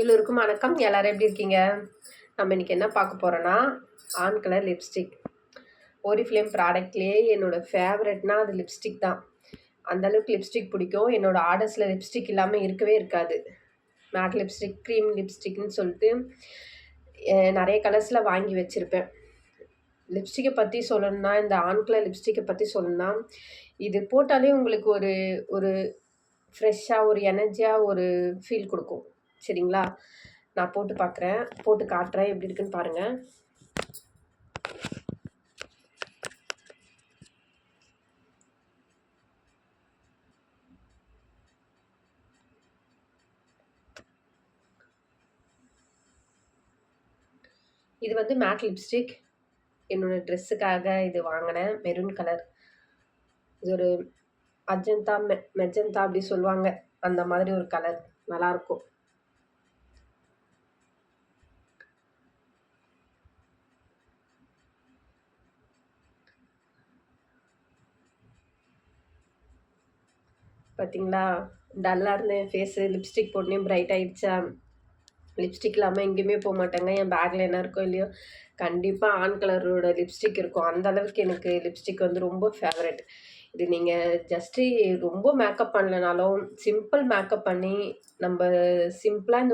எல்லோருக்கும் வணக்கம். எல்லாரும் எப்படி இருக்கீங்க? நம்ம இன்னைக்கு என்ன பார்க்க போறோம்னா, ஆன் கலர் லிப்ஸ்டிக். ஓரிஃப்ளேம் ப்ராடக்ட்லேயே என்னோட ஃபேவரட்னா அது லிப்ஸ்டிக் தான். அந்த அளவுக்கு லிப்ஸ்டிக் பிடிக்கும். என்னோட ஆர்டர்ஸில் லிப்ஸ்டிக் இல்லாமல் இருக்கவே இருக்காது. மேட் லிப்ஸ்டிக், க்ரீம் லிப்ஸ்டிக்னு சொல்லிட்டு நிறைய கலர்ஸில் வாங்கி வச்சுருப்பேன். லிப்ஸ்டிக்கை பற்றி சொல்லணும்னா, இந்த ஆன் கலர் லிப்ஸ்டிக்கை பற்றி சொல்லணும்னா, இது போட்டாலே உங்களுக்கு ஒரு ஒரு ஃப்ரெஷ்ஷாக, ஒரு எனர்ஜியாக ஒரு ஃபீல் கொடுக்கும். சரிங்களா? நான் போட்டு பார்க்குறேன், போட்டு காட்டுறேன் எப்படி இருக்குன்னு பாருங்கள். இது வந்து மேட் லிப்ஸ்டிக். என்னோடய ட்ரெஸ்ஸுக்காக இது வாங்கினேன். Maroon colour. இது ஒரு அஜந்தா மெஜந்தா அப்படி சொல்லுவாங்க, அந்த மாதிரி ஒரு கலர். நல்லாயிருக்கும். பார்த்தீங்களா? டல்லாக இருந்தேன் ஃபேஸு, லிப்ஸ்டிக் போட்டோன்னே பிரைட் ஆகிடுச்சா. லிப்ஸ்டிக் இல்லாமல் எங்கேயுமே போக மாட்டேங்க. என் பேக்கில் என்ன இருக்கோ இல்லையோ, கண்டிப்பாக ஆன் கலரோட லிப்ஸ்டிக் இருக்கும். அந்த அளவுக்கு எனக்கு லிப்ஸ்டிக் வந்து ரொம்ப ஃபேவரட். இது நீங்கள் ஜஸ்ட்டு ரொம்ப மேக்கப் பண்ணலனாலும், சிம்பிள் மேக்கப் பண்ணி நம்ம சிம்பிளாக இந்த ஒரு